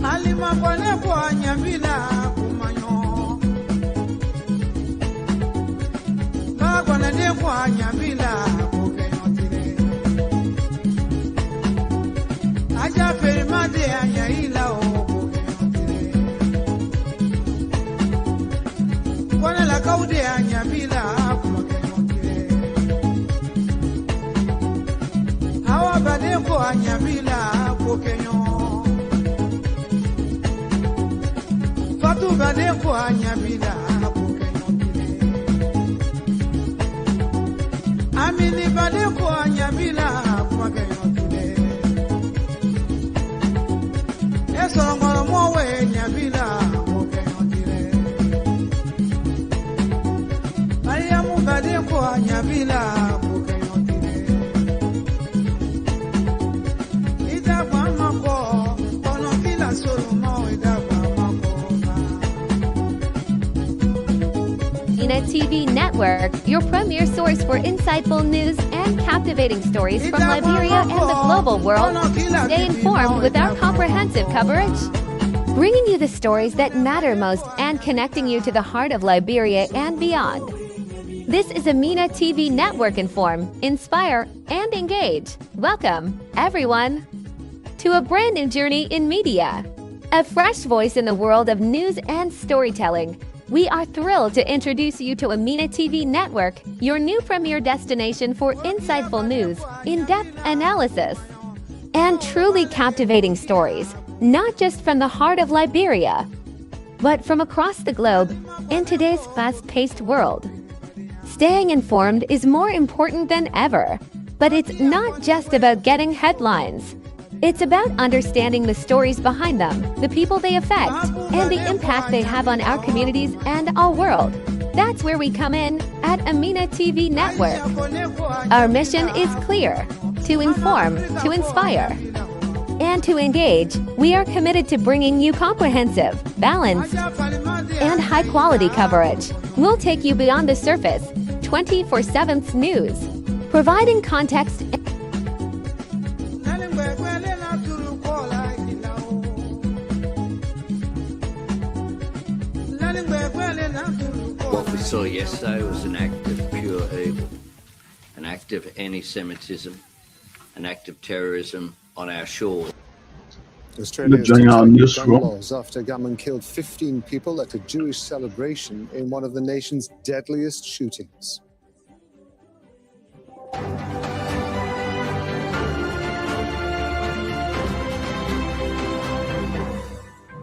Alima kwane kwa nyambila kumanyo Ma kwane de kwa nyambila kukenyotile Aja perimade anyaila o kukenyotile Kwane la kaude anyambila kukenyotile Hawa bade kwa nyambila kukenyotile Fatu bade kwa nyabila kukenyotile Amini bade kwa nyabila kukenyotile Eso ngoro mowe nyabila kukenyotile Mariamu bade kwa nyabila kukenyotile Ida kwa mako kono kila solo mo ida MENA TV Network, your premier source for insightful news and captivating stories from Liberia and the global world. Stay informed with our comprehensive coverage, bringing you the stories that matter most and connecting you to the heart of Liberia and beyond. This is a MENA TV Network. Inform, inspire, and engage. Welcome, everyone, to a brand new journey in media. A fresh voice in the world of news and storytelling. We are thrilled to introduce you to MENA TV Network, your new premier destination for insightful news, in-depth analysis, and truly captivating stories, not just from the heart of Liberia, but from across the globe in today's fast-paced world. Staying informed is more important than ever, but it's not just about getting headlines. It's about understanding the stories behind them, the people they affect, and the impact they have on our communities and our world. That's where we come in at MENA TV Network. Our mission is clear: to inform, to inspire, and to engage. We are committed to bringing you comprehensive, balanced, and high-quality coverage. We'll take you beyond the surface, 24/7 news, providing context. What we saw yesterday was an act of pure evil, an act of anti-Semitism, an act of terrorism on our shore. Australia's gun laws after a gunman killed 15 people at a Jewish celebration in one of the nation's deadliest shootings.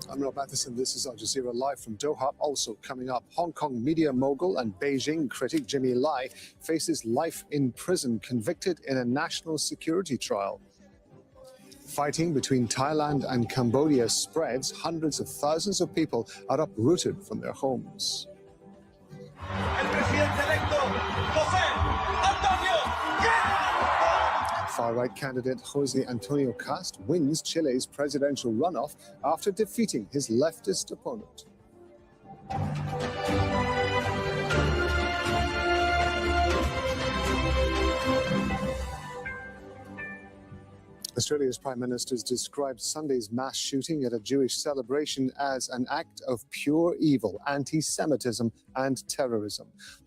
I'm Rob Matheson. This is Al Jazeera Live from Doha. Also coming up, Hong Kong media mogul and Beijing critic Jimmy Lai faces life in prison, convicted in a national security trial. Fighting between Thailand and Cambodia spreads. Hundreds of thousands of people are uprooted from their homes. Far-right candidate Jose Antonio Cast wins Chile's presidential runoff after defeating his leftist opponent. Australia's Prime Minister has described Sunday's mass shooting at a Jewish celebration as an act of pure evil, anti-Semitism and terrorism.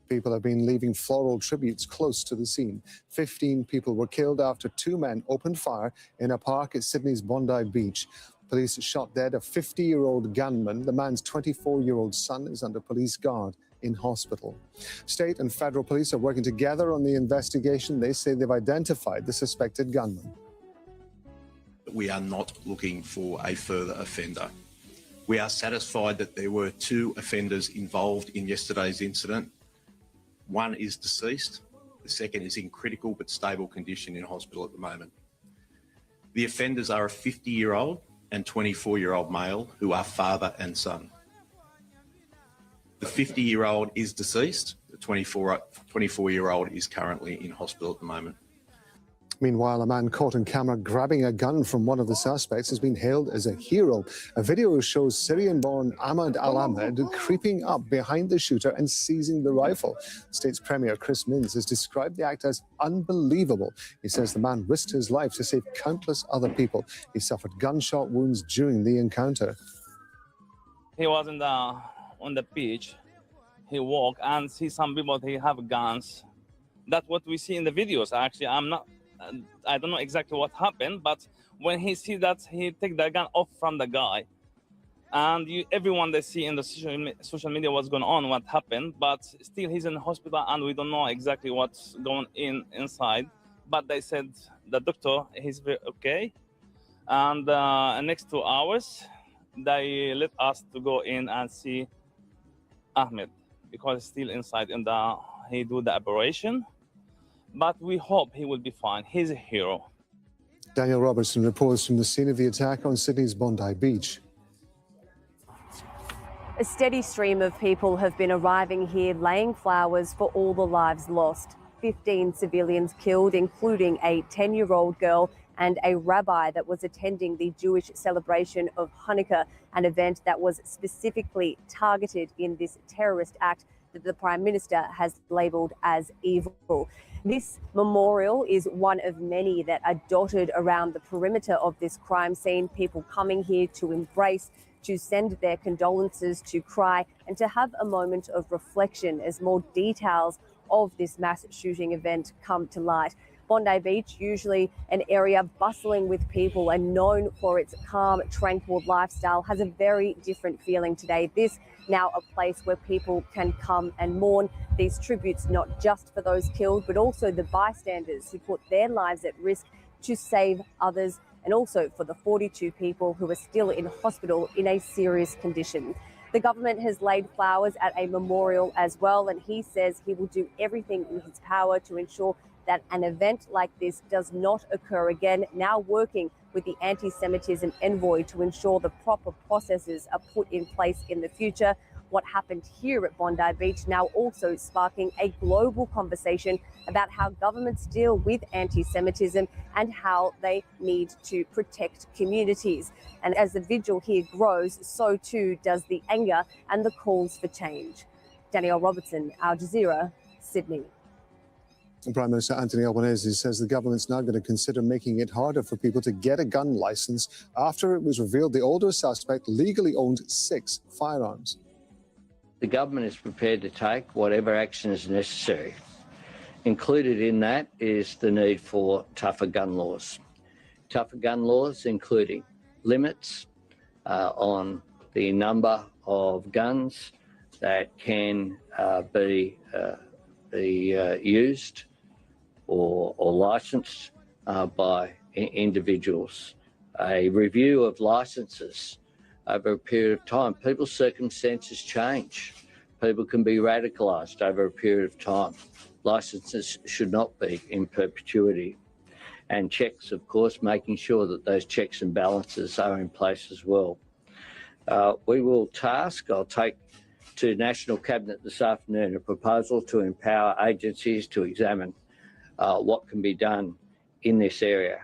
People have been leaving floral tributes close to the scene. 15 people were killed after two men opened fire in a park at Sydney's Bondi Beach. Police shot dead a 50-year-old gunman. The man's 24-year-old son is under police guard in hospital. State and federal police are working together on the investigation. They say they've identified the suspected gunman. We are not looking for a further offender. We are satisfied that there were two offenders involved in yesterday's incident. One is deceased. The second is in critical but stable condition in hospital at the moment. The offenders are a 50-year-old and 24-year-old male who are father and son. The 50-year-old is deceased. The 24-year-old is currently in hospital at the moment. Meanwhile, a man caught on camera grabbing a gun from one of the suspects has been hailed as a hero. A video shows Syrian-born Ahmad Al-Ahmed creeping up behind the shooter and seizing the rifle. State's Premier Chris Minns has described the act as unbelievable. He says the man risked his life to save countless other people. He suffered gunshot wounds during the encounter. He was on the beach. He walked and see some people, they have guns. That's what we see in the videos. Actually, I don't know exactly what happened, but when he see that, he take the gun off from the guy. And everyone they see in the social media what's going on, what happened, but still he's in the hospital and we don't know exactly what's going inside. But they said the doctor, he's very okay. And next 2 hours, they let us to go in and see Ahmed because he's still inside and he do the operation. But we hope he will be fine. He's a hero. Daniel Robertson reports from the scene of the attack on Sydney's Bondi Beach. A steady stream of people have been arriving here, laying flowers for all the lives lost. 15 civilians killed, including a 10-year-old girl and a rabbi that was attending the Jewish celebration of Hanukkah, an event that was specifically targeted in this terrorist act that the Prime Minister has labelled as evil. This memorial is one of many that are dotted around the perimeter of this crime scene, people coming here to embrace, to send their condolences, to cry and to have a moment of reflection as more details of this mass shooting event come to light. Bondi Beach, usually an area bustling with people and known for its calm, tranquil lifestyle, has a very different feeling today. This now a place where people can come and mourn these tributes, not just for those killed, but also the bystanders who put their lives at risk to save others, and also for the 42 people who are still in hospital in a serious condition. The government has laid flowers at a memorial as well, and he says he will do everything in his power to ensure that an event like this does not occur again, now working with the anti-Semitism envoy to ensure the proper processes are put in place in the future. What happened here at Bondi Beach now also sparking a global conversation about how governments deal with anti-Semitism and how they need to protect communities. And as the vigil here grows, so too does the anger and the calls for change. Danielle Robertson, Al Jazeera, Sydney. Prime Minister Anthony Albanese says the government's now going to consider making it harder for people to get a gun licence after it was revealed the older suspect legally owned 6 firearms. The government is prepared to take whatever action is necessary. Included in that is the need for tougher gun laws. Tougher gun laws including limits on the number of guns that can be used or licensed by individuals. A review of licences over a period of time. People's circumstances change. People can be radicalised over a period of time. Licences should not be in perpetuity. And checks, of course, making sure that those checks and balances are in place as well. We will I'll take to National Cabinet this afternoon a proposal to empower agencies to examine what can be done in this area.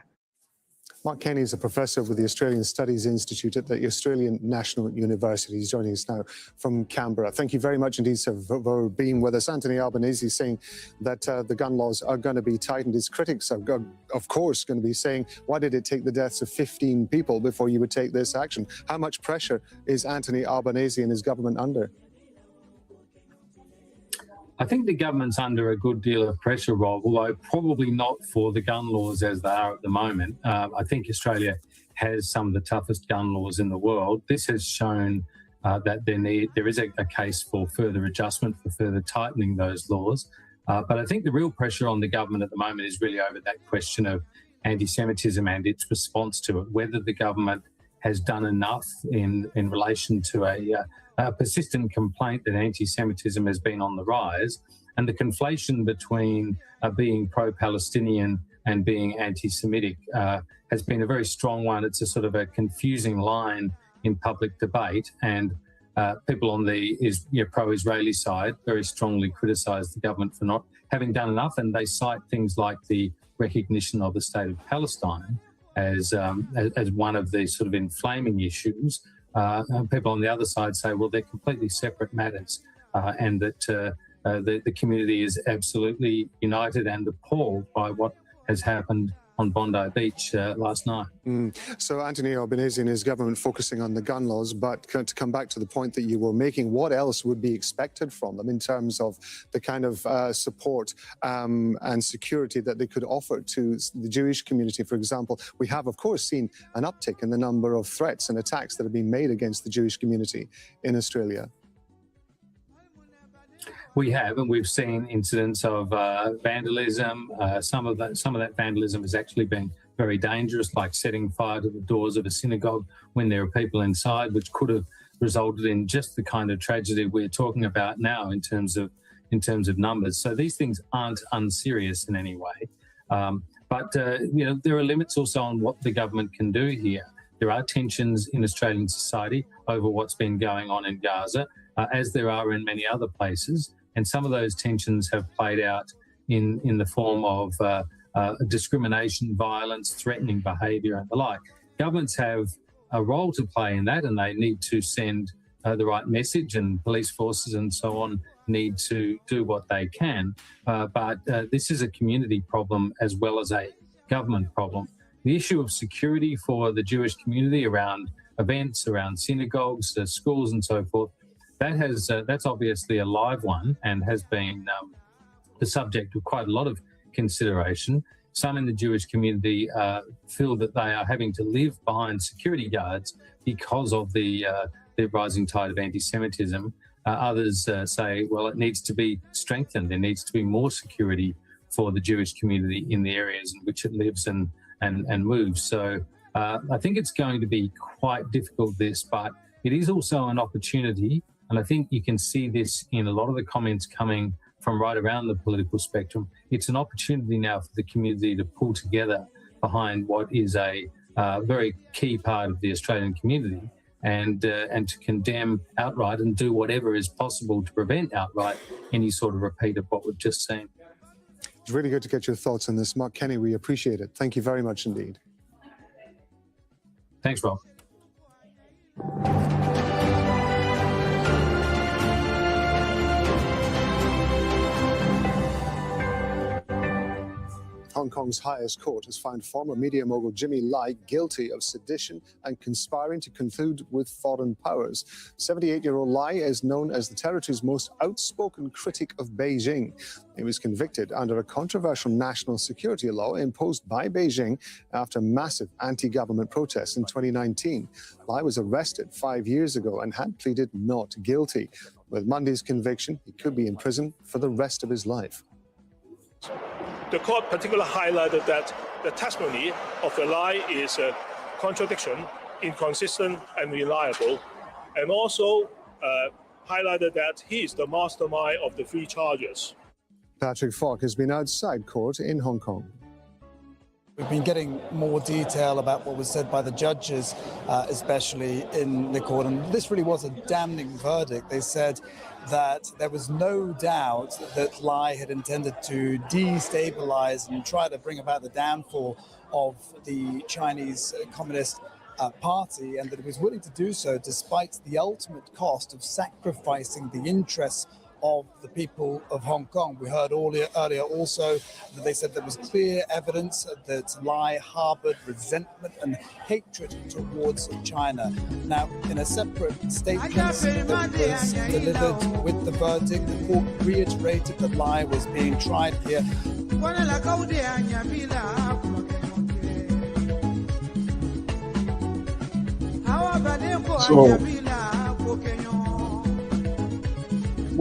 Mark Kenny is a professor with the Australian Studies Institute at the Australian National University. He's joining us now from Canberra. Thank you very much indeed, sir, for being with us. Anthony Albanese saying that the gun laws are going to be tightened. His critics are, of course, going to be saying, why did it take the deaths of 15 people before you would take this action? How much pressure is Anthony Albanese and his government under? I think the government's under a good deal of pressure, Rob, although probably not for the gun laws as they are at the moment. I think Australia has some of the toughest gun laws in the world. This has shown that there is a case for further adjustment, for further tightening those laws. But I think the real pressure on the government at the moment is really over that question of anti-Semitism and its response to it, whether the government has done enough in relation to a persistent complaint that anti-Semitism has been on the rise, and the conflation between being pro-Palestinian and being anti-Semitic has been a very strong one. It's a sort of a confusing line in public debate, and people on the pro-Israeli side very strongly criticise the government for not having done enough, and they cite things like the recognition of the state of Palestine as one of the sort of inflaming issues. People on the other side say, well, they're completely separate matters, and that the community is absolutely united and appalled by what has happened on Bondi Beach last night. So Anthony Albanese and his government focusing on the gun laws, but to come back to the point that you were making, what else would be expected from them in terms of the kind of support and security that they could offer to the Jewish community? For example, we have, of course, seen an uptick in the number of threats and attacks that have been made against the Jewish community in Australia. We have, and we've seen incidents of vandalism. Some of that vandalism has actually been very dangerous, like setting fire to the doors of a synagogue when there are people inside, which could have resulted in just the kind of tragedy we're talking about now in terms of numbers. So these things aren't unserious in any way. But there are limits also on what the government can do here. There are tensions in Australian society over what's been going on in Gaza, as there are in many other places. And some of those tensions have played out in the form of discrimination, violence, threatening behaviour and the like. Governments have a role to play in that, and they need to send the right message, and police forces and so on need to do what they can. But this is a community problem as well as a government problem. The issue of security for the Jewish community around events, around synagogues, schools and so forth, that's obviously a live one and has been the subject of quite a lot of consideration. Some in the Jewish community feel that they are having to live behind security guards because of the rising tide of anti-Semitism. Others say, well, it needs to be strengthened. There needs to be more security for the Jewish community in the areas in which it lives and moves. So I think it's going to be quite difficult, this, but it is also an opportunity. And I think you can see this in a lot of the comments coming from right around the political spectrum. It's an opportunity now for the community to pull together behind what is a very key part of the Australian community and to condemn outright and do whatever is possible to prevent outright any sort of repeat of what we've just seen. It's really good to get your thoughts on this. Mark Kenny, we appreciate it. Thank you very much indeed. Thanks, Rob. Hong Kong's highest court has found former media mogul Jimmy Lai guilty of sedition and conspiring to collude with foreign powers. 78-year-old Lai is known as the territory's most outspoken critic of Beijing. He was convicted under a controversial national security law imposed by Beijing after massive anti-government protests in 2019. Lai was arrested 5 years ago and had pleaded not guilty. With Monday's conviction, he could be in prison for the rest of his life. The court particularly highlighted that the testimony of the Lai is a contradiction, inconsistent and reliable, and also highlighted that he is the mastermind of the three charges. Patrick Falk has been outside court in Hong Kong. We've been getting more detail about what was said by the judges, especially in the court, and this really was a damning verdict. They said that there was no doubt that Lai had intended to destabilize and try to bring about the downfall of the Chinese Communist Party, and that he was willing to do so despite the ultimate cost of sacrificing the interests of the people of Hong Kong. We heard earlier also that they said there was clear evidence that Lai harbored resentment and hatred towards China. Now, in a separate statement that was delivered with the verdict, the court reiterated that Lai was being tried here.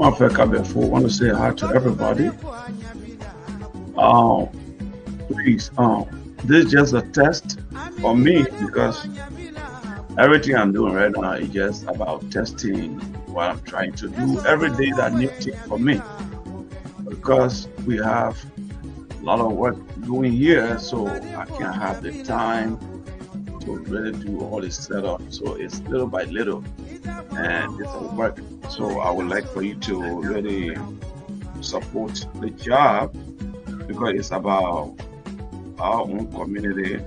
I want to say hi to everybody. Please, this is just a test for me, because everything I'm doing right now is just about testing what I'm trying to do. Every day that new thing for me, because we have a lot of work doing here, so I can't have the time to really do all this setup. So it's little by little, and it's a work. So I would like for you to really support the job, because it's about our own community.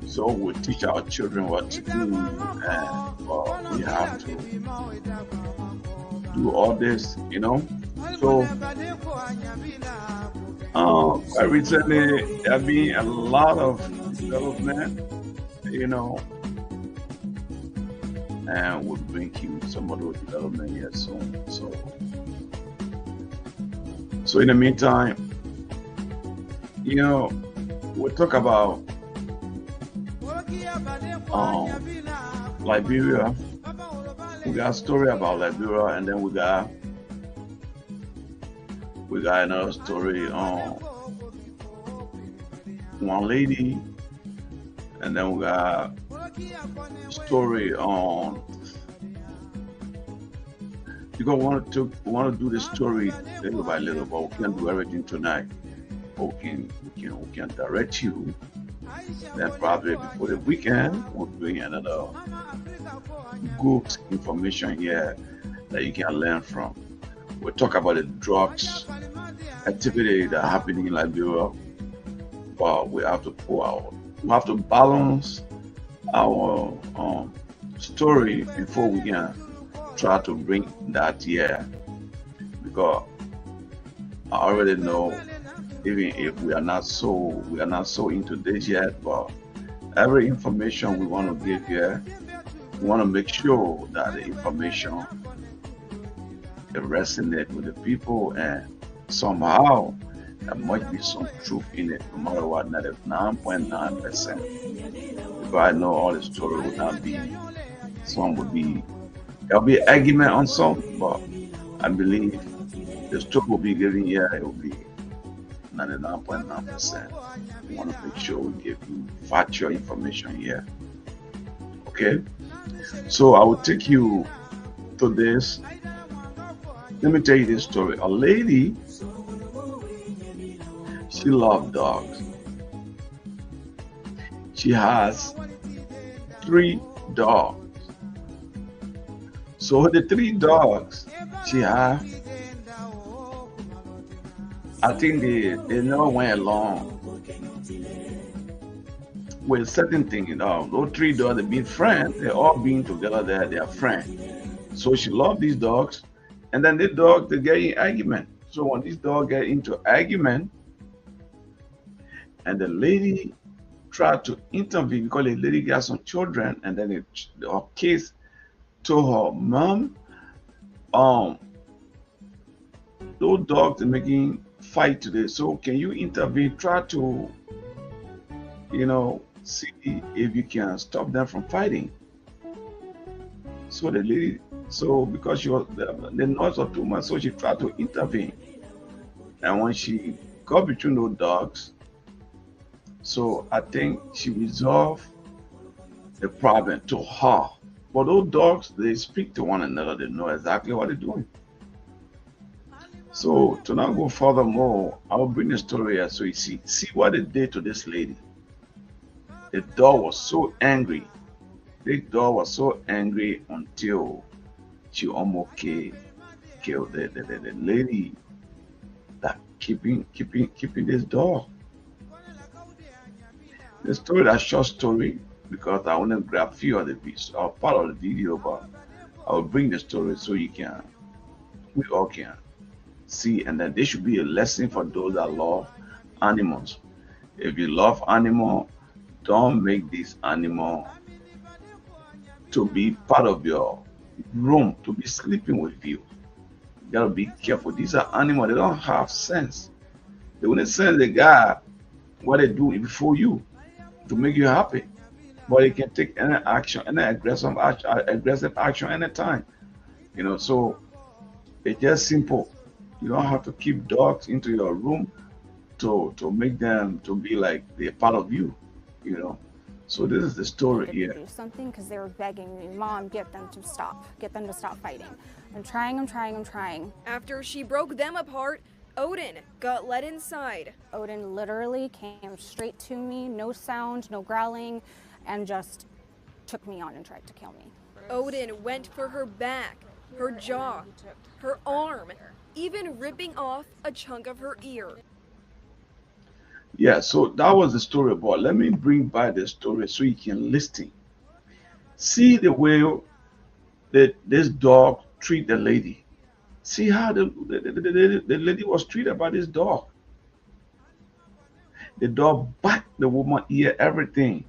So we teach our children what to do, and we have to do all this, you know. So quite recently there have been a lot of development, you know, and we'll bring you some of those development here soon. So in the meantime, you know, we'll talk about Liberia. We got a story about Liberia, and then we got another story on one lady, and then we got a story on, because we want to do the story little by little, but we can't do everything tonight. We can direct you. Then probably before the weekend, we'll bring another good information here that you can learn from. We'll talk about the drugs activity that are happening in Liberia, but we have to balance our story before we can try to bring that here, because I already know, even if we are not so into this yet, but every information we want to give here, we want to make sure that the information resonate with the people, and somehow there might be some truth in it, no matter what, 99.9%. Because I know all the story would not be, there'll be an argument on some, but I believe the story will be given here, it will be 99.9%. We want to make sure we give you factual information here. Okay? So I will take you to this. Let me tell you this story. A lady, she loves dogs. She has 3 dogs. So the 3 dogs she has, I think they never went along with certain things, you know. Those 3 dogs, they been friends, they all been together there, they are friends. So she loves these dogs, and then the dog, they get in argument. So when these dogs get into argument, and the lady tried to intervene because the lady got some children, and then her kids told her mom, those dogs are making fight today, so can you intervene, try to, you know, see if you can stop them from fighting. So the lady, because she was the noise was too much, so she tried to intervene, and when she got between those dogs, so I think she resolved the problem to her. But those dogs, they speak to one another, they know exactly what they're doing. So to not go furthermore, I will bring the story here so you see what they did to this lady. The dog was so angry. The dog was so angry until she almost killed the lady that keeping this dog. The story, that short story, because I want to grab a few of the pieces or part of the video, but I will bring the story so we all can see, and then there should be a lesson for those that love animals. If you love animal, don't make this animal to be part of your room, to be sleeping with you. You gotta be careful. These are animals, they don't have sense. They wouldn't sense the guy what they do before you to make you happy, but they can take any action, any aggressive action anytime, you know. So it's just simple. You don't have to keep dogs into your room to make them to be like they're part of you, you know. So this is the story here. Do something because they were begging me, Mom, get them to stop fighting. I'm trying. After she broke them apart, Odin got let inside. Odin literally came straight to me, no sound, no growling, and just took me on and tried to kill me. Odin went for her back, her jaw, her arm, even ripping off a chunk of her ear. Yeah, so that was the story, but let me bring back the story so you can listen. See the way that this dog treat the lady. See how the lady was treated by this dog. The dog backed the woman ear, everything.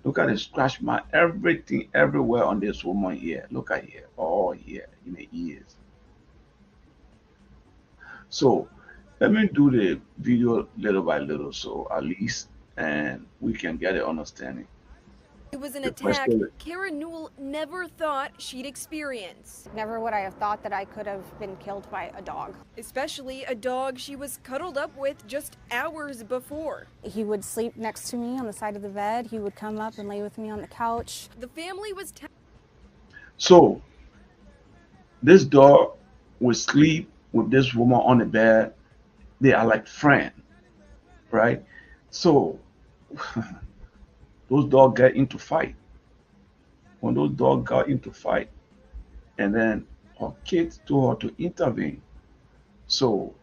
Look at the scratch mark, everything, everywhere on this woman ear. Look at here, all here in the ears. So let me do the video little by little, so at least and we can get an understanding. It was an The attack question- Kara Newell never thought she'd experience. Never would I have thought that I could have been killed by a dog. Especially a dog she was cuddled up with just hours before. He would sleep next to me on the side of the bed. He would come up and lay with me on the couch. The family was So this dog will sleep with this woman on the bed. They are like friends, right? So those dogs get into fight. When those dogs got into fight, and then her kids told her to intervene. So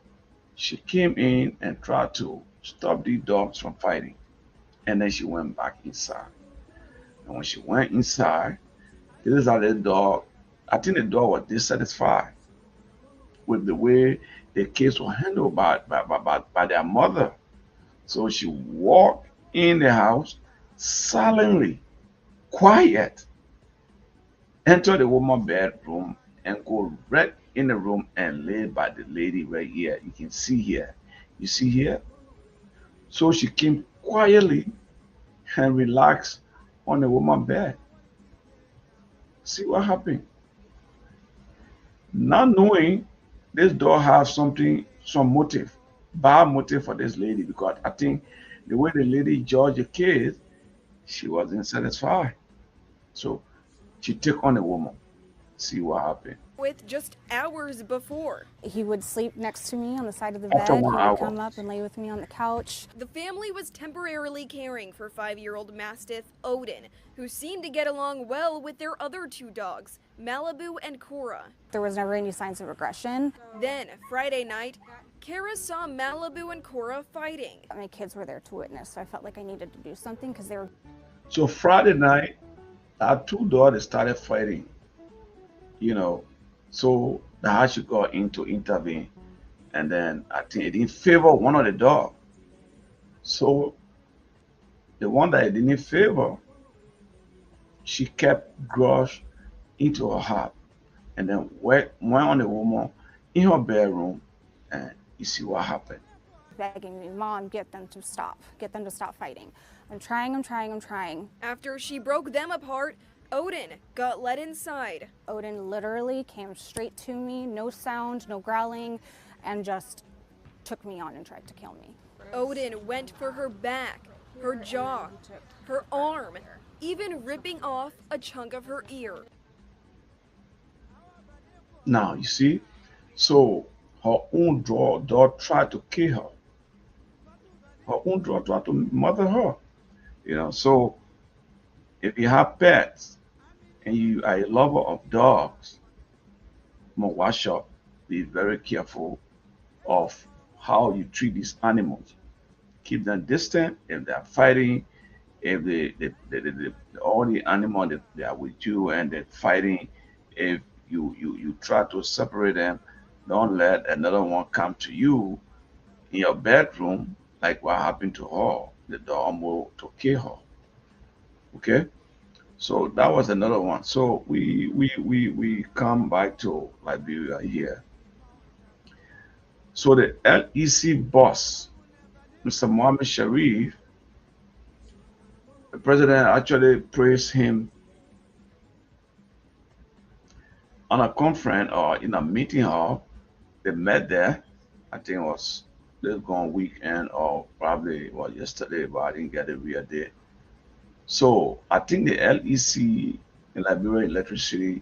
she came in and tried to stop these dogs from fighting. And then she went back inside. And when she went inside, this is how the dog, I think the dog was dissatisfied with the way the kids were handled by their mother. So she walked in the house silently, quiet, enter the woman's bedroom and go right in the room and lay by the lady right here. You can see here. You see here? So she came quietly and relaxed on the woman's bed. See what happened? Not knowing this dog has something, some motive, bad motive for this lady, because I think the way the lady judged the kids, she wasn't satisfied. So she took on the woman. See what happened. with just hours before. He would sleep next to me on the side of the After bed. He 1 would hour. come up and lay with me on the couch. The family was temporarily caring for 5-year-old Mastiff Odin, who seemed to get along well with their other two dogs, Malibu and Cora. There was never any signs of aggression. Then, Friday night, Kara saw Malibu and Cora fighting. My kids were there to witness, so I felt like I needed to do something because they were. So Friday night, our two daughters started fighting. You know, so the house got in to intervene, and then I think it didn't favor one of the dogs. So the one that it didn't favor, she kept grudge into her heart, and then went on the woman in her bedroom, and you see what happened. Begging me, Mom, get them to stop. Get them to stop fighting. I'm trying. After she broke them apart, Odin got let inside. Odin literally came straight to me, no sound, no growling, and just took me on and tried to kill me. Odin went for her back, her jaw, her arm, even ripping off a chunk of her ear. Now you see, so her own dog tried to kill her. Her own dog tried to murder her. You know, so if you have pets and you are a lover of dogs, watch out. Be very careful of how you treat these animals. Keep them distant if they are fighting. If all the animals they are with you and they're fighting, if you try to separate them, don't let another one come to you in your bedroom like what happened to her. The dog will to kill her. Okay, so that was another one. So we come back to Liberia here. So the LEC boss, Mr. Mohammed Sharif, the president actually praised him on a conference or in a meeting hall. They met there. I think it was this gone weekend or probably was yesterday, but I didn't get a real date. So I think the LEC in Liberia electricity,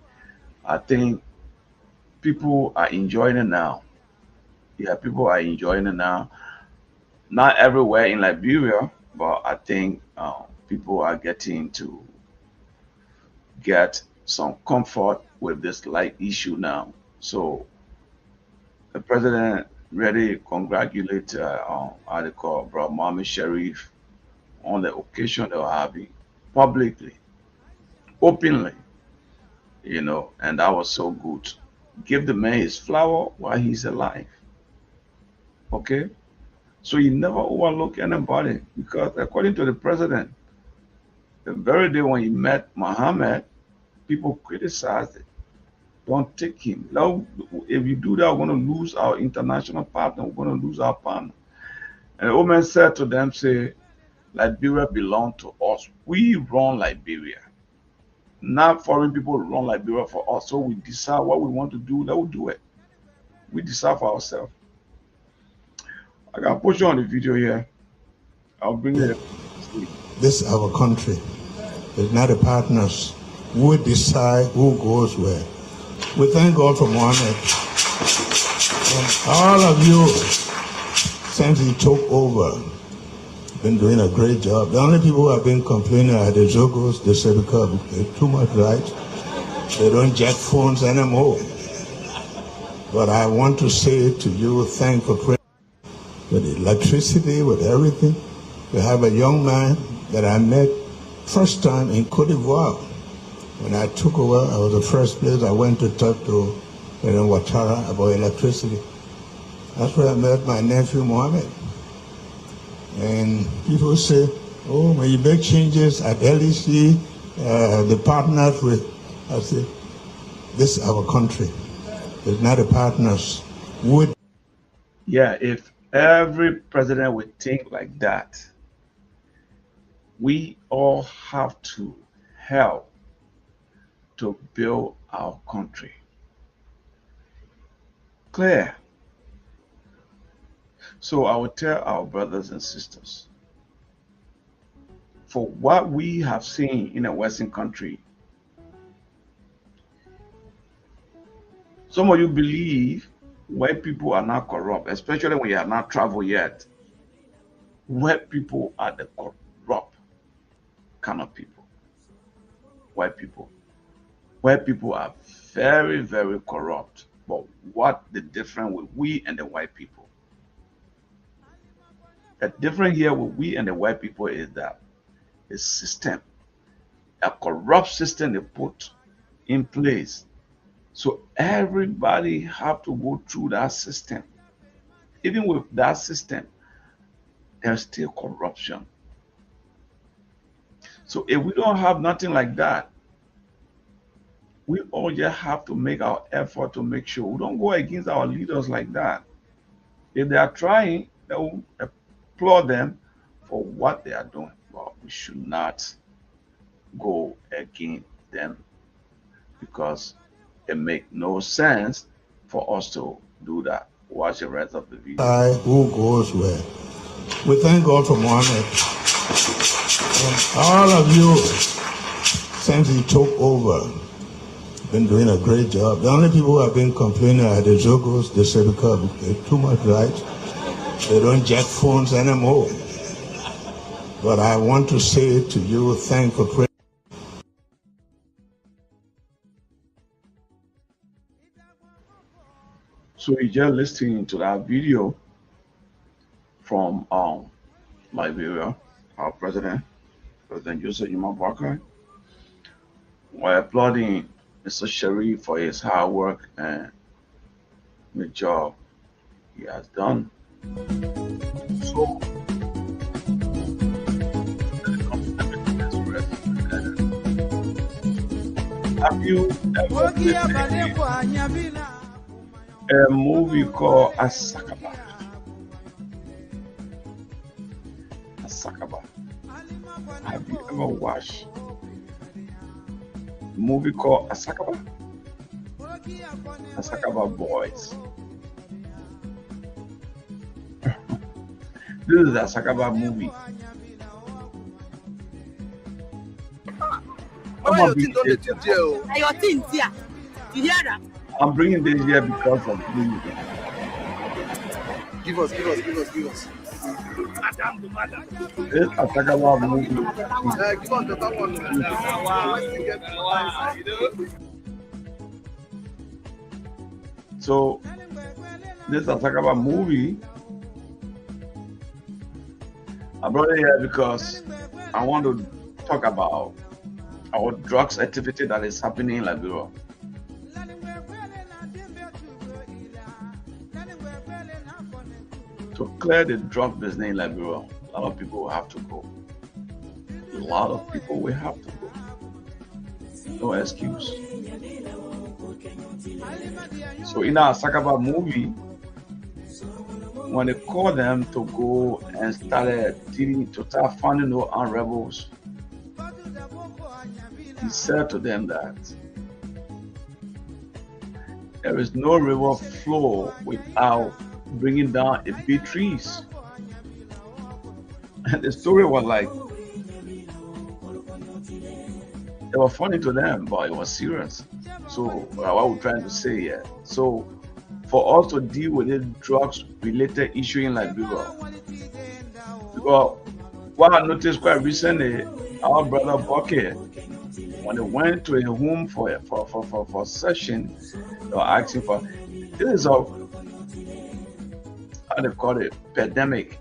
I think people are enjoying it now. Yeah, people are enjoying it now. Not everywhere in Liberia, but I think people are getting to get some comfort with this light issue now. So the president really congratulate Bro Mohammed Sharif on the occasion they were having publicly, openly, and that was so good. Give the man his flower while he's alive. Okay? So you never overlook anybody, because according to the president, the very day when he met Muhammad, people criticized it. Don't take him. Now, if you do that, we're going to lose our international partner. We're going to lose our partner. And the old man said to them, say, Liberia belongs to us. We run Liberia. Not foreign people run Liberia for us. So we decide what we want to do, then we'll do it. We decide for ourselves. I can put you on the video here. I'll bring it. This is our country. It's not the partners who decide who goes where. We thank God for Mohammed. And all of you, since he took over, been doing a great job. The only people who have been complaining are the Zogos. They say because they're too much right. They don't jack phones anymore. But I want to say to you, thank for praying. With electricity, with everything. We have a young man that I met first time in Cote d'Ivoire. When I took over, I was the first place I went to talk to President Ouattara about electricity. That's where I met my nephew Mohammed. And people say, oh, when you make changes at LEC, the partners with, I say, this is our country. It's not the partners. Yeah, if every president would think like that, we all have to help to build our country. Clear. So I will tell our brothers and sisters, for what we have seen in a Western country, some of you believe white people are not corrupt, especially when you have not traveled yet. White people are the corrupt kind of people. White people. White people are very, very corrupt. But what the difference with we and the white people? The difference here with we and the white people is that a system, a corrupt system they put in place. So everybody have to go through that system. Even with that system, there's still corruption. So if we don't have nothing like that, we all just have to make our effort to make sure we don't go against our leaders like that. If they are trying, they will applaud them for what they are doing. But we should not go against them, because it makes no sense for us to do that. Watch the rest of the video. Who goes where? We thank God for Mohammed. And all of you, since he took over, been doing a great job. The only people who have been complaining are the Zogos. They say because they're too much right. They don't jack phones anymore. But I want to say to you, thank for praying. So we just listening to that video from Liberia, our President Joseph Njomo Boakai. We're applauding Mr. Sharif for his hard work and the job he has done. So, have you ever listened to a movie called Asakaba? Asakaba. Have you ever watched a movie called Asakaba? Asakaba Boys. This is the Asakaba movie. I'm bringing this here because of you. Give us. This Asakaba movie. Give us the one. So this Asakaba movie, I brought it here because I want to talk about our drugs activity that is happening in Liberia. To clear the drug business in Liberia, a lot of people will have to go. A lot of people will have to go. No excuse. So in our Asakaba movie, when they called them to go and start finding no armed rebels, he said to them that there is no river flow without bringing down a big trees. And the story was like, it was funny to them, but it was serious. So what we're trying to say here. So for us to deal with the drugs related issue in Liberia, because what I noticed quite recently, our brother Bucky, when they went to a home for session, they were asking for, this is a, how they call it, pandemic,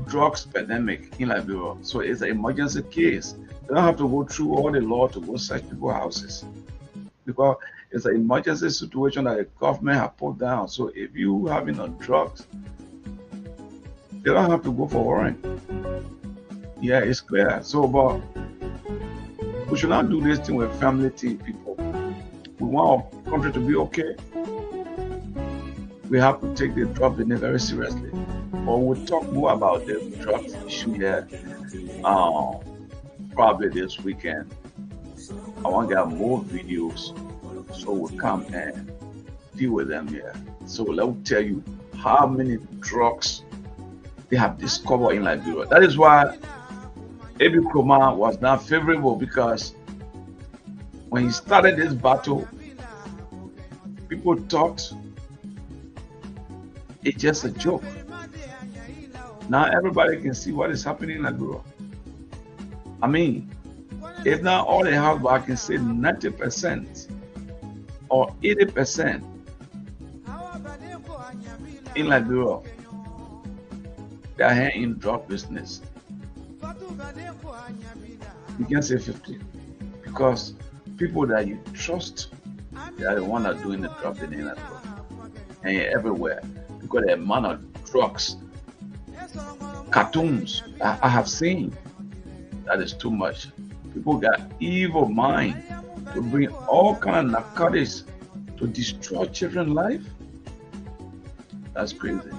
drugs pandemic in Liberia. So it's an emergency case. They don't have to go through all the law to go search people's houses, because it's an emergency situation that the government have put down. So if you having on drugs, they don't have to go for warrant. Yeah, it's clear. So, but we should not do this thing with family people. We want our country to be okay. We have to take the drug business very seriously. But we'll talk more about the drugs issue here probably this weekend. I want to get more videos so we'll come and deal with them here. So let me tell you how many drugs they have discovered in Liberia. That is why Abu Nkrumah was not favorable, because when he started this battle, people thought it's just a joke. Now everybody can see what is happening in Liberia. I mean, if not all the house, but I can say 90% or 80% in Liberia, they are here in drug business. You can say 50, because people that you trust, they are the one that are doing the drug business in Liberia and everywhere. Because the amount of drugs, cartoons I have seen, that is too much. People got evil mind to bring all kind of narcotics to destroy children's life. That's crazy.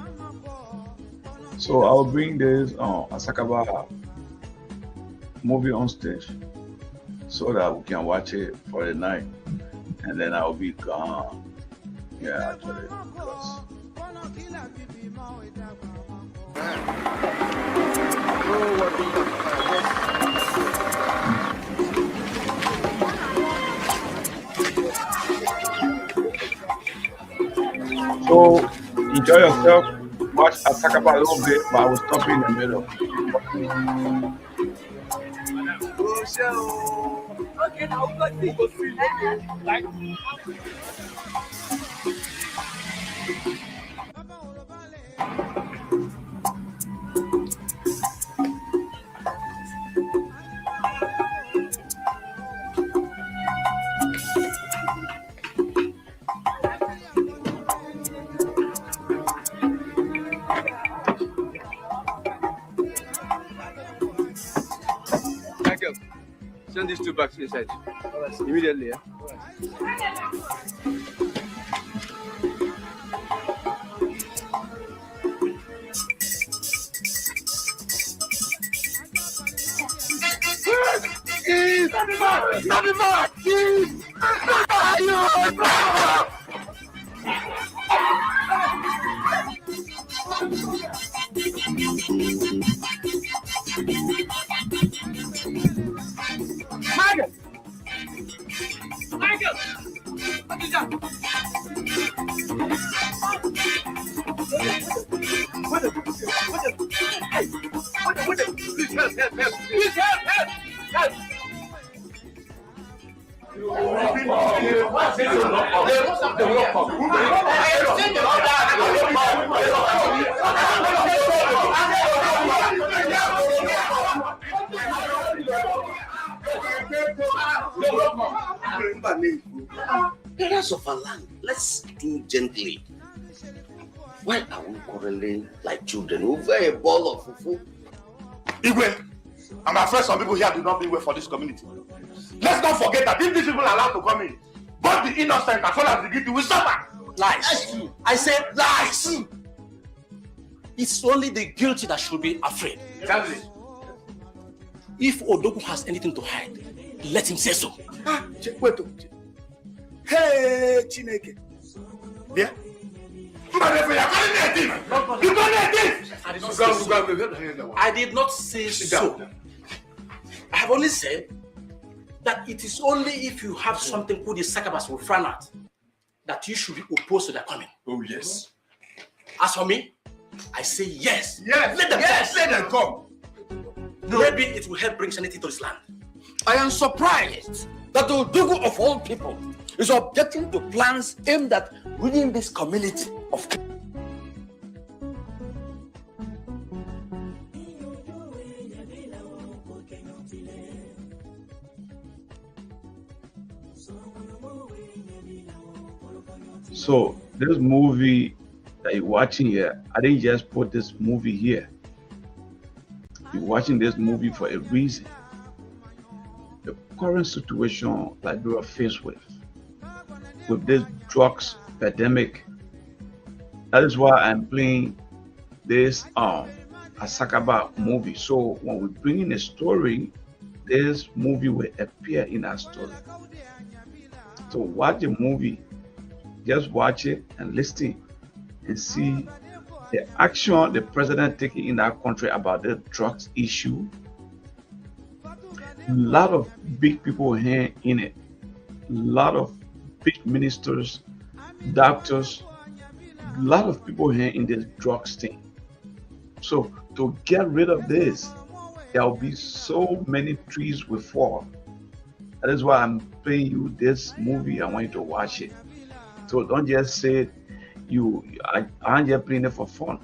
So I'll bring this Asakaba movie on stage so that we can watch it for the night, and then I'll be gone. Yeah, actually. So enjoy yourself, watch Asakaba a little bit, but I will stop you in the middle. Send these two bags inside. Immediately, yeah? Help! terms of our land, let's do gently. Why are we quarreling like children over a ball of fufu? Igwe, I'm afraid some people here do not be well for this community. Let's not forget that if these people are allowed to come in, both the innocent as well as the guilty will suffer. Lies. I said lies. It's only the guilty that should be afraid. Exactly. If Odogwu has anything to hide, let him say so. Wait. Hey, Chineke. Yeah. I did not say so. I have only said that it is only if you have something who the Sakabas will frown at that you should be opposed to their coming. Oh, yes. As for me, I say yes. Yes. Let them come. Let them come. Maybe it will help bring sanity to this land. I am surprised that the Odogwu of all people is objecting to plans aimed at ridding this community of. So this movie that you're watching here, I didn't just put this movie here. You're watching this movie for a reason. The current situation that we are faced with this drugs pandemic, that is why I'm playing this Asakaba movie. So when we bring in a story, this movie will appear in our story. So watch the movie, just watch it and listen and see the action the president taking in our country about the drugs issue. A lot of big people here in it, a lot of big ministers, doctors, a lot of people here in this drugs thing. So to get rid of this, there will be so many trees will fall. That is why I'm playing you this movie. I want you to watch it. So don't just say I'm just playing it for fun.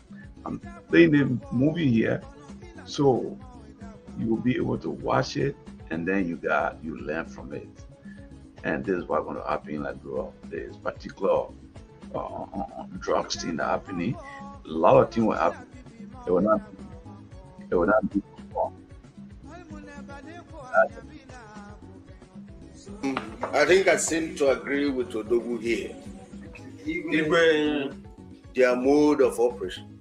I'm playing the movie here, so you will be able to watch it, and then you learn from it. And this is what's going to happen. Like this particular drugs thing that happening. A lot of things will happen. It will not be fun. I think I seem to agree with Odogwu here. Even their mode of operation.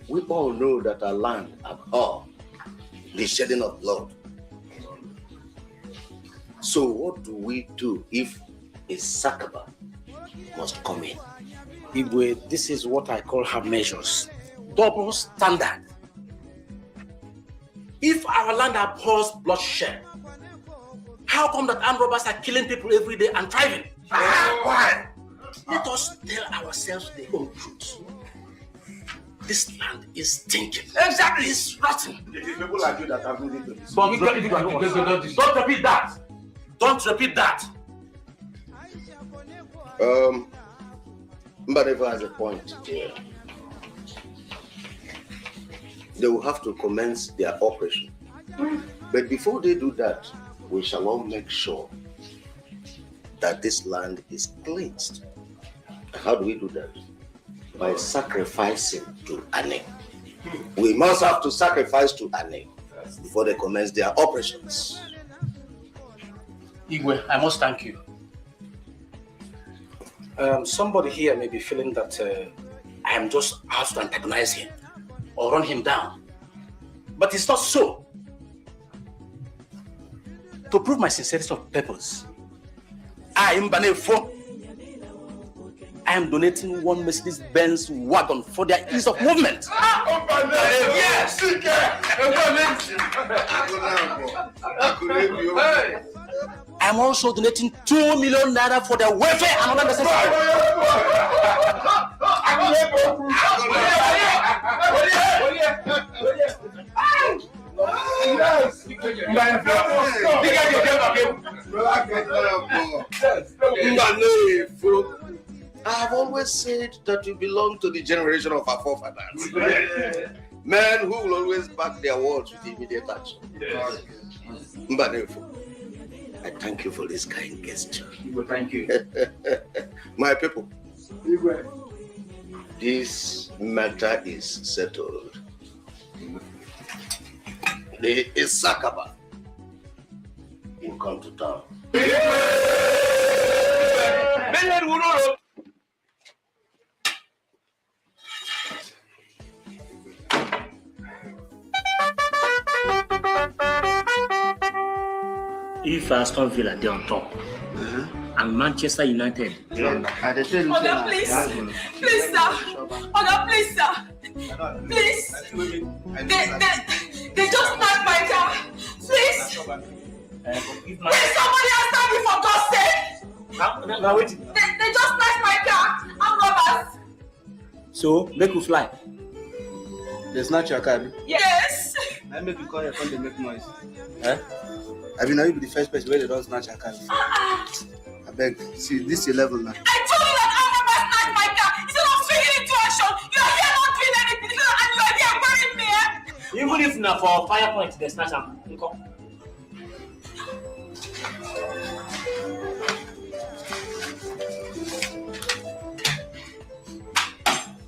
We all know that our land abhors the shedding of blood. So what do we do if a Sakaba must come in? Igwe, this is what I call hard measures. Double standard. If our land abhors bloodshed, how come that armed robbers are killing people every day and thriving? Why? Let us tell ourselves the whole truth. This land is stinking. Exactly. It's rotten. People like you that have moved into this. Don't repeat that. Don't repeat that. Mbadevo has a point here. They will have to commence their operation. But before they do that, we shall all make sure that this land is cleansed. How do we do that? By sacrificing to Ane. We must have to sacrifice to Ane before they commence their operations. Igwe, I must thank you. Somebody here may be feeling that I am just out to antagonize him or run him down. But it's not so. To prove my sincerity of purpose, I am donating one Mercedes-Benz wagon for their ease of movement. Yes! I'm also donating 2 million naira for their welfare and other necessities. I have always said that we belong to the generation of our forefathers. Men who will always back their words with immediate action. I thank you for this kind gesture. Thank you. My people, this matter is settled. The Isakaba will come to town. If Aston Villa they on top and Manchester United. Oga, please, please, sir. Oga, please, sir. Please. They just smashed my car. Please. Please, somebody answer me for God's sake. Now wait. They just smashed my car. I'm robbers. So make you fly. They snatch your car. Yes. I make you call your phone, they make noise. Eh? I mean, now you be the first person where they don't snatch your car. I beg, see, this is your level now. I told you that I'm robbers snatched my car. Instead of swinging into action, you are here not doing anything, and you are here burying me. Even if na for fire point, they snatch am.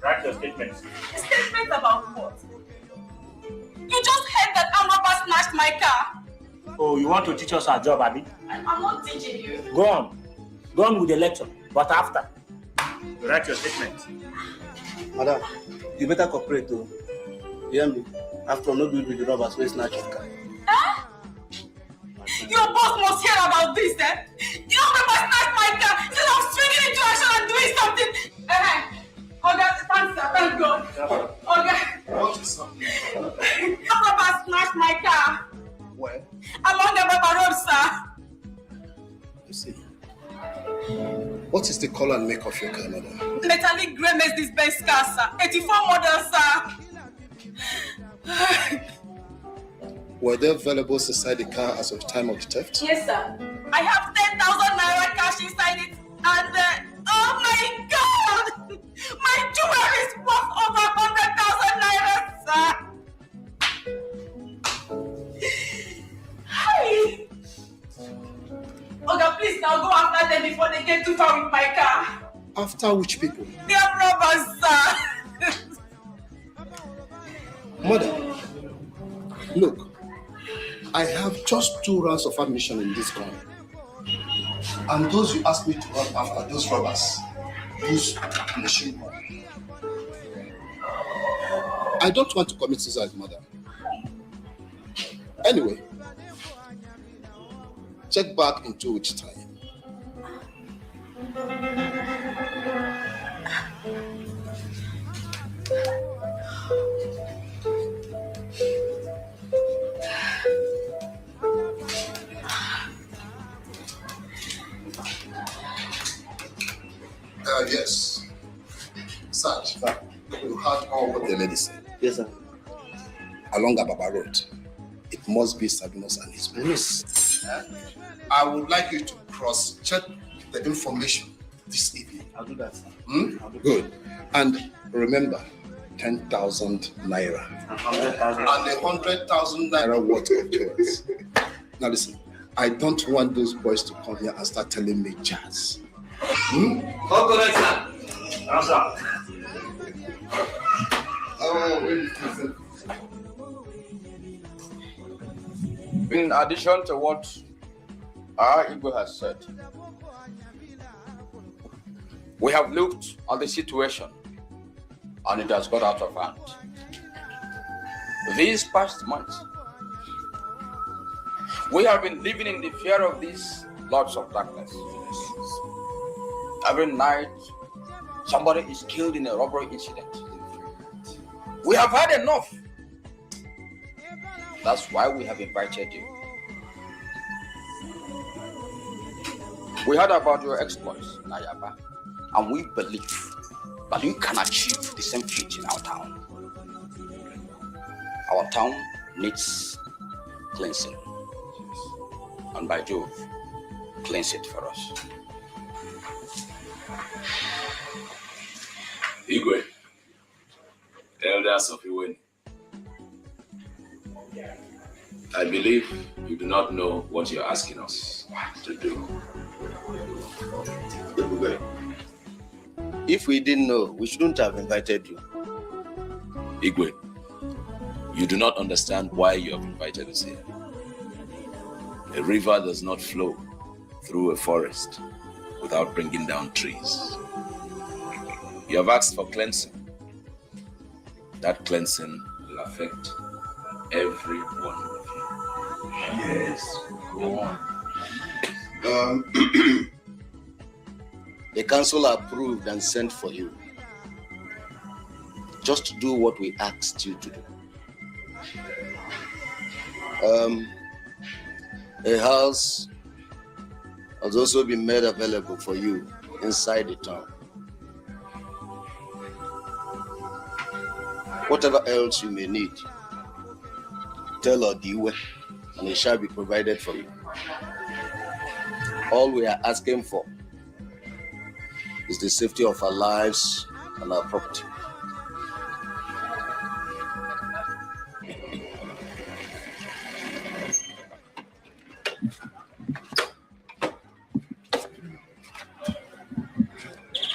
Write your statement. Statement about what? You just heard that I'm robbers snatched my car. Oh, you want to teach us our job, Abby? I'm not teaching you. Go on. Go on with the lecture. But after, you write your statement. Madam, you better cooperate too. You hear me? After all, no do it with the robbers, we snatch your car. Huh? Your boss must hear about this, eh? You know, robbers snatched my car. Instead of swinging into action and doing something. Oga, thanks, sir. Thank God. Oga. What is up? Robbers snatched my car. Where? Along the Baba Road, sir. You see, what is the color and make of your car, madam? Metallic grey makes this best car, sir. 84 model, sir. Were there valuables inside the car as of the time of the theft? Yes, sir. I have 10,000 naira cash inside it. And, oh my God! My jewelry is worth over 100,000 naira, sir. Hi! Oga, please now go after them before they get too far with my car. After which people? They are robbers, sir. Madam, look, I have just 2 rounds of ammunition in this gun. And those you asked me to run after, those robbers, use machine gun. I don't want to commit suicide, madam. Anyway, check back in 2 weeks' time. Yes. Sarge, you heard all what the lady said. Yes, sir. Along Ababa Road. It must be Sabinus and his police. I would like you to cross-check the information this evening. I'll do that, sir. Good. And remember, 10,000 naira. And 100,000 naira worth of jewels. Now listen, I don't want those boys to come here and start telling me jazz. Correct, sir. Answer. In addition to what our Igbo has said, we have looked at the situation and it has got out of hand. These past months, we have been living in the fear of these lords of darkness. Every night, somebody is killed in a robbery incident. We have had enough. That's why we have invited you. We heard about your exploits, Nayaba, and we believe that you can achieve the same feat in our town. Our town needs cleansing. And by Jove, cleanse it for us. Igwe, elders of Iweni, I believe you do not know what you're asking us to do. If we didn't know, we shouldn't have invited you. Igwe, you do not understand why you have invited us here. A river does not flow through a forest without bringing down trees. You have asked for cleansing. That cleansing will affect every one of you. Yes, go on. The council approved and sent for you. Just to do what we asked you to do. A house has also been made available for you inside the town. Whatever else you may need, tell Odiwe and it shall be provided for you. All we are asking for is the safety of our lives and our property.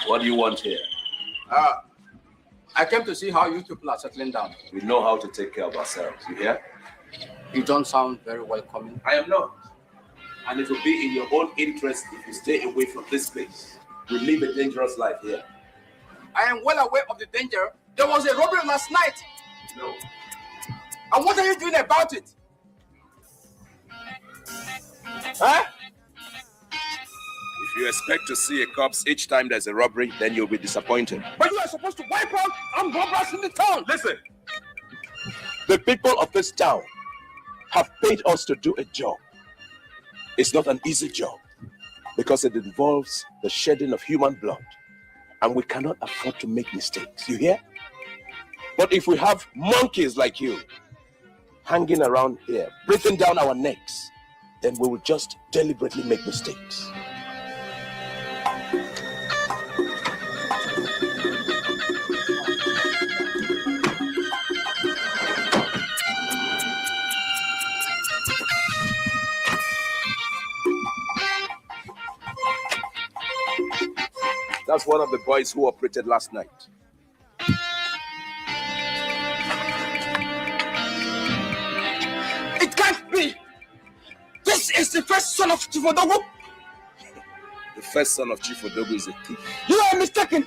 What do you want here? I came to see how you people are settling down. We know how to take care of ourselves, you hear? You don't sound very welcoming. I am not. And it will be in your own interest if you stay away from this place. We live a dangerous life here. I am well aware of the danger. There was a robbery last night. No. And what are you doing about it? Huh? If you expect to see a corpse each time there's a robbery, then you'll be disappointed. But you are supposed to wipe out armed robbers in the town. Listen. The people of this town have paid us to do a job. It's not an easy job because it involves the shedding of human blood, and we cannot afford to make mistakes. You hear? But if we have monkeys like you hanging around here, breathing down our necks, then we will just deliberately make mistakes. That's one of the boys who operated last night. It can't be. This is the first son of Chief Odogu. The first son of Chief Odogu is a thief. You are mistaken.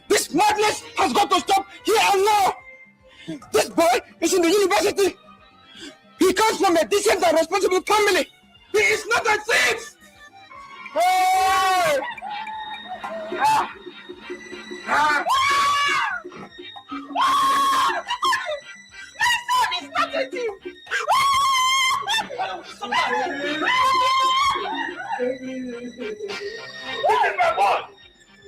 This madness has got to stop here and now. This boy is in the university. He comes from a decent and responsible family. He is not a thief. Hey! Ah! Ah! My son is not a thief.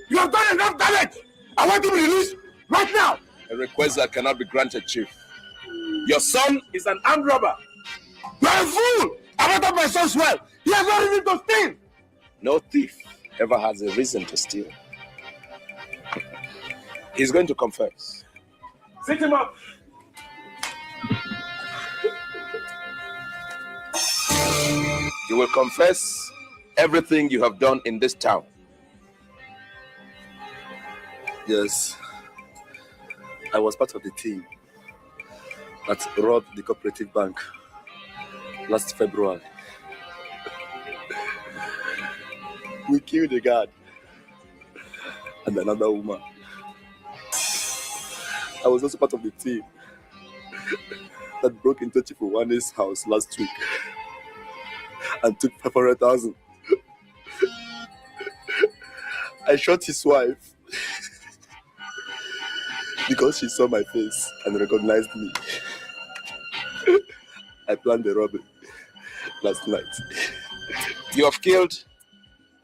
You have done enough damage. I want to be released right now. A request that cannot be granted, Chief. Your son is an armed robber. You are a fool. I brought up my son's well. He has no reason to steal. No thief ever has a reason to steal. He's going to confess. Sit him up. You will confess everything you have done in this town. Yes. I was part of the team that robbed the cooperative bank last February. We killed a guard and another woman. I was also part of the team that broke into Chief Owane's house last week and took 500,000. I shot his wife because she saw my face and recognized me. I planned the robbery last night. You have killed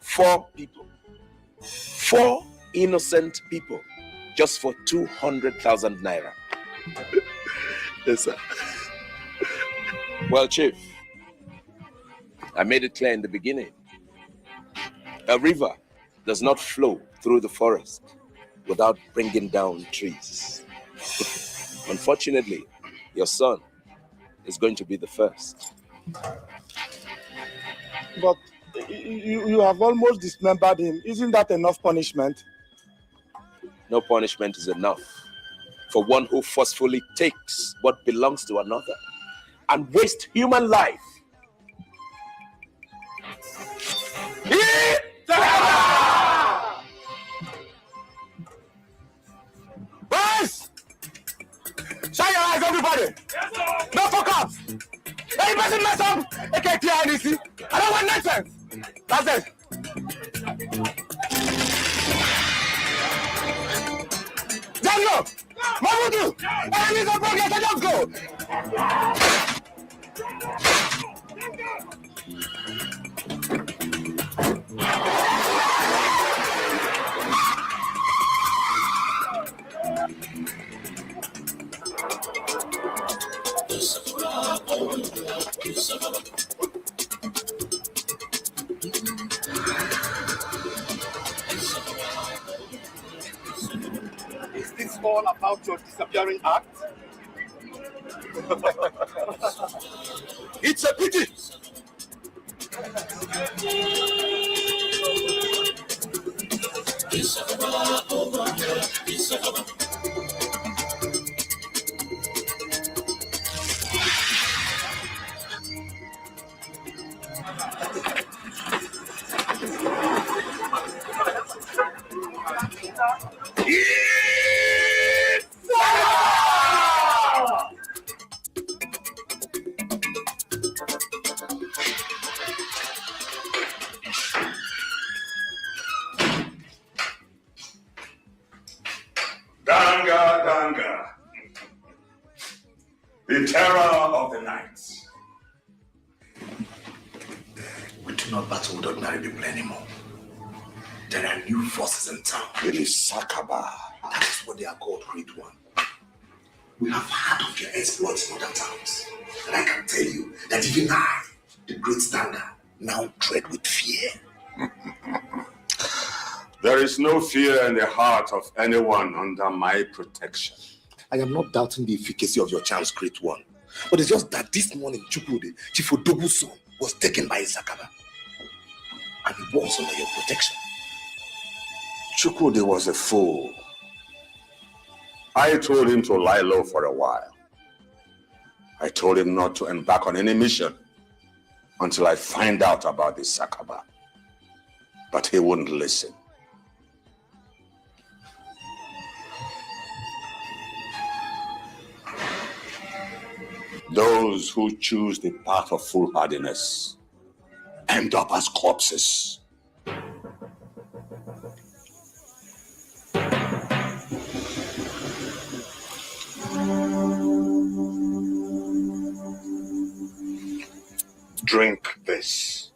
4 people. 4 innocent people just for 200,000 naira. Yes, sir. Well, Chief, I made it clear in the beginning. A river does not flow through the forest without bringing down trees. Unfortunately, your son is going to be the first. But you have almost dismembered him. Isn't that enough punishment? No punishment is enough for one who forcefully takes what belongs to another and wastes human life. Boys! Shine your eyes, everybody! Yes, no fuck up! Any person mess up, okay, TINC. I don't want nonsense. That's it. Django! Mamudu! Enemies are progress, I just go! Is this all about your disappearing act? It's a pity. Danga, Danga. The terror of the night. We do not battle with ordinary people anymore. There are new forces in town. It is Sakaba. That is what they are called, Great One. We have heard of your exploits in other towns. And I can tell you that even I, the Great Standard, now dread with fear. There is no fear in the heart of anyone under my protection. I am not doubting the efficacy of your charms, Great One. But it's just that this morning, Chukwude, Chief Odogu's son, was taken by Sakaba. And he was under your protection. Chukwude was a fool. I told him to lie low for a while. I told him not to embark on any mission until I find out about this Sakaba. But he wouldn't listen. Those who choose the path of foolhardiness end up as corpses. Drink this.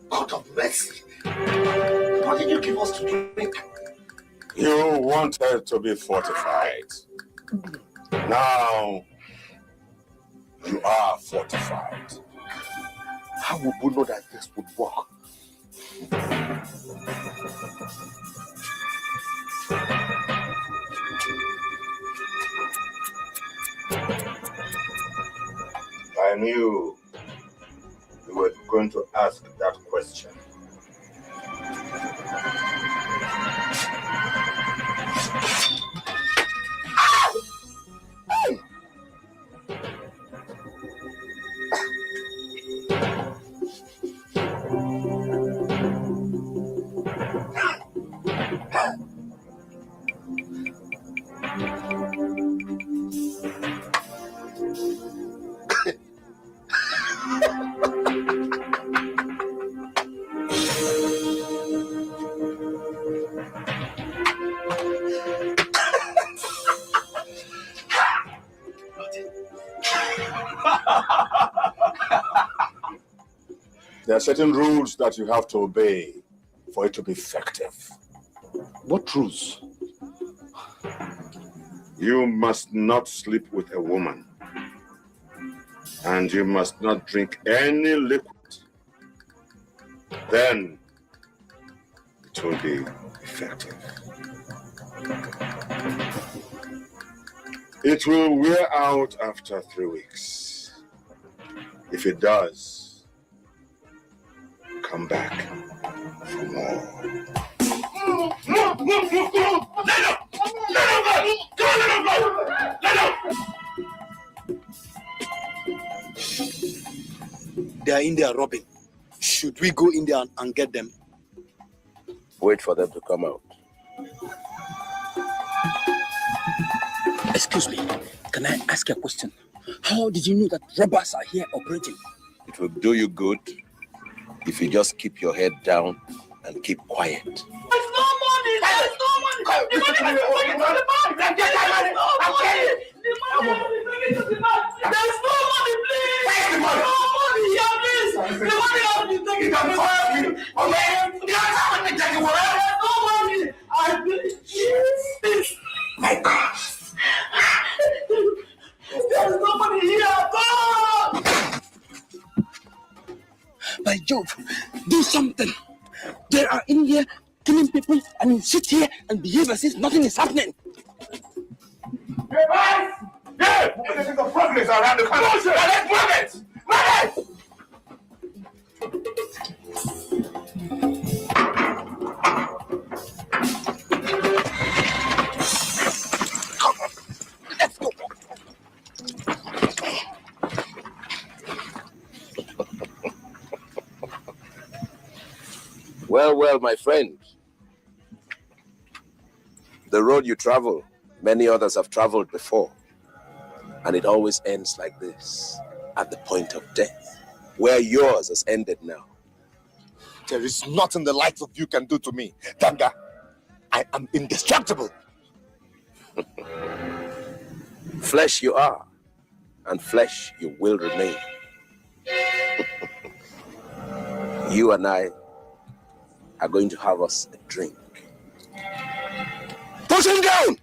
God of mercy. What did you give us to drink? You wanted to be fortified. Now, you are fortified. How would we know that this would work? I knew you were going to ask that question. There are certain rules that you have to obey for it to be effective. What rules? You must not sleep with a woman. And you must not drink any liquid. Then it will be effective. It will wear out after 3 weeks. If it does, come back for more. They are in there robbing. Should we go in there and get them? Wait for them to come out. Excuse me, can I ask you a question? How did you know that robbers are here operating? It will do you good if you just keep your head down and keep quiet. There's no money! There's no money! The money has been taken to the bank! There's no money! There's no money, please! Where's the money? No money here, please! The money has been taken to the bank! Okay? There's no money! I please! My God! There's no money here! God! By Jove, do something! They are in here killing people and you sit here and behave as if nothing is happening. Hey, guys! Yeah! This is the progress around the country. Let's move it! Move it! Let's go. Well, my friend. The road you travel, many others have traveled before. And it always ends like this, at the point of death, where yours has ended now. There is nothing the likes of you can do to me. Danga, I am indestructible. Flesh you are, and flesh you will remain. You and I are going to have us a drink. Push him down!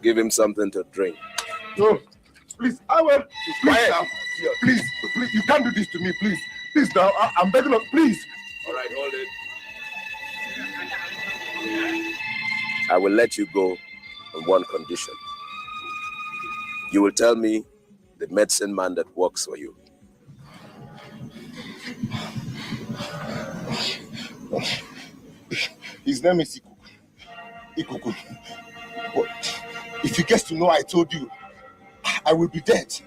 Give him something to drink. No, please, I will. Please, now. Please, you can't do this to me, please. Please, now, I'm begging you, please. All right, hold it. I will let you go on one condition. You will tell me the medicine man that works for you. His name is Ikuku. But if he gets to know I told you, I will be dead.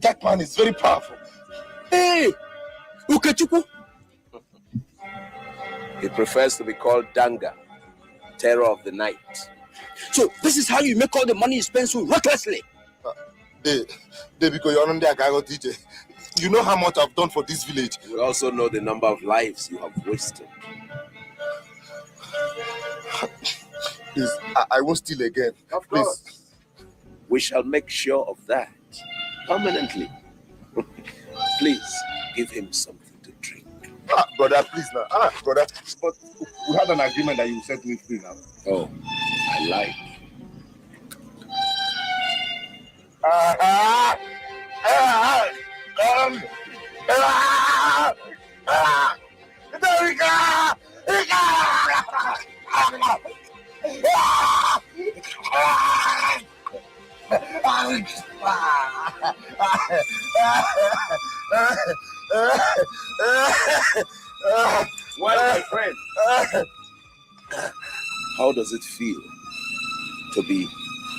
That man is very powerful. Hey! Ukechukwu! He prefers to be called Danga, terror of the night. So this is how you make all the money you spend so recklessly? Because you're on there, DJ. You know how much I've done for this village. You also know the number of lives you have wasted. Please, I won't steal again. Of course. We shall make sure of that permanently. Please, give him something to drink. Brother, please now. Brother, but we had an agreement that you set me free now. Oh, I like. Well, my friend, how does it feel to be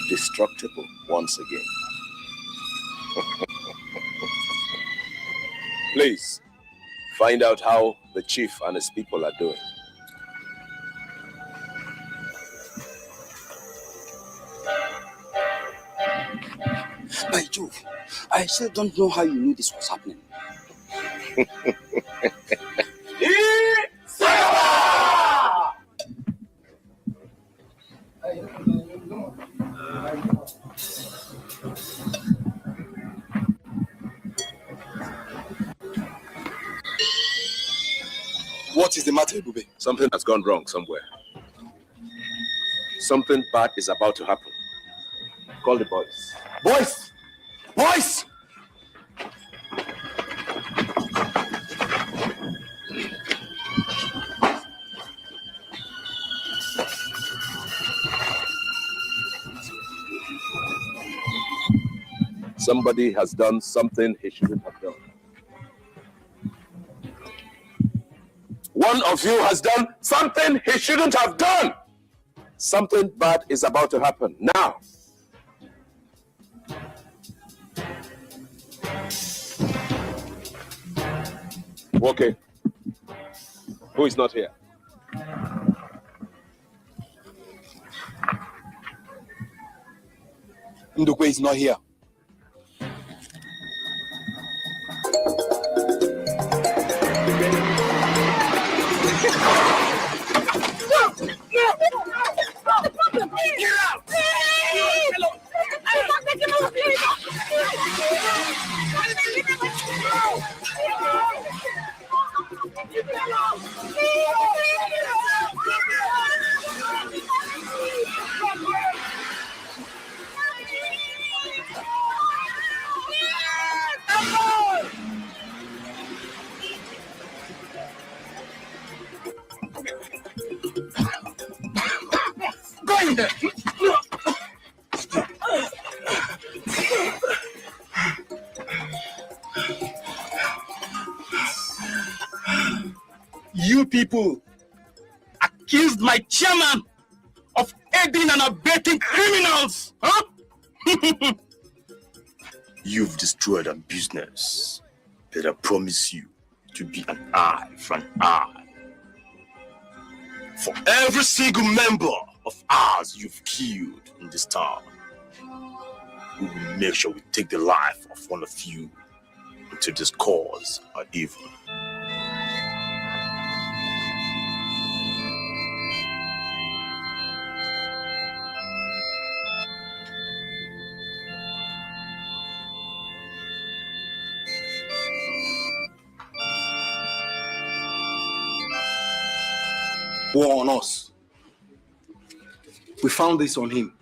destructible once again? Please, find out how the chief and his people are doing. By Jove, I still don't know how you knew this was happening. What is the matter, Ebube? Something has gone wrong somewhere. Something bad is about to happen. Call the boys. Boys! Boys! Somebody has done something he shouldn't have done. One of you has done something he shouldn't have done. Something bad is about to happen now. Okay. Who is not here? Ndukwe is not here. Get out! I'm not making a mistake! Go in there! You people accused my chairman of aiding and abetting criminals, huh? You've destroyed our business, but I promise you to be an eye for an eye. For every single member of ours you've killed in this town, we will make sure we take the life of one of you until this cause are evil. War on us. We found this on him.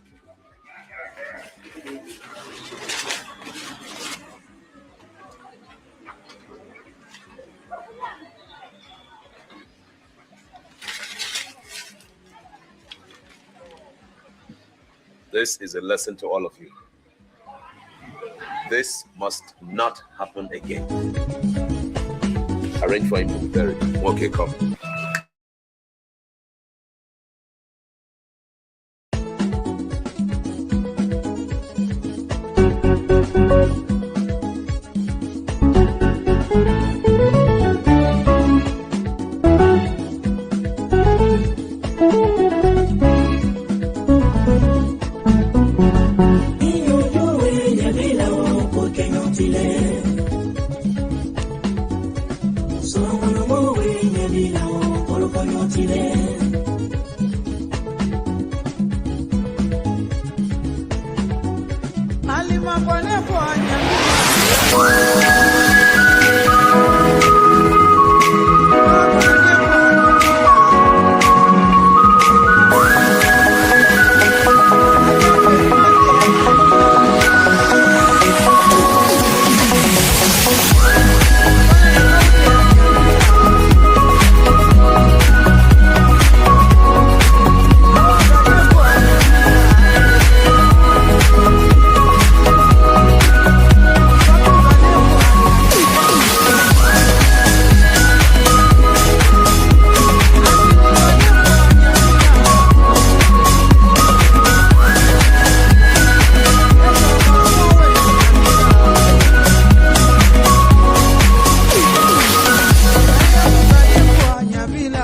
This is a lesson to all of you. This must not happen again. Arrange for him to be buried. Okay, come. Alima kwa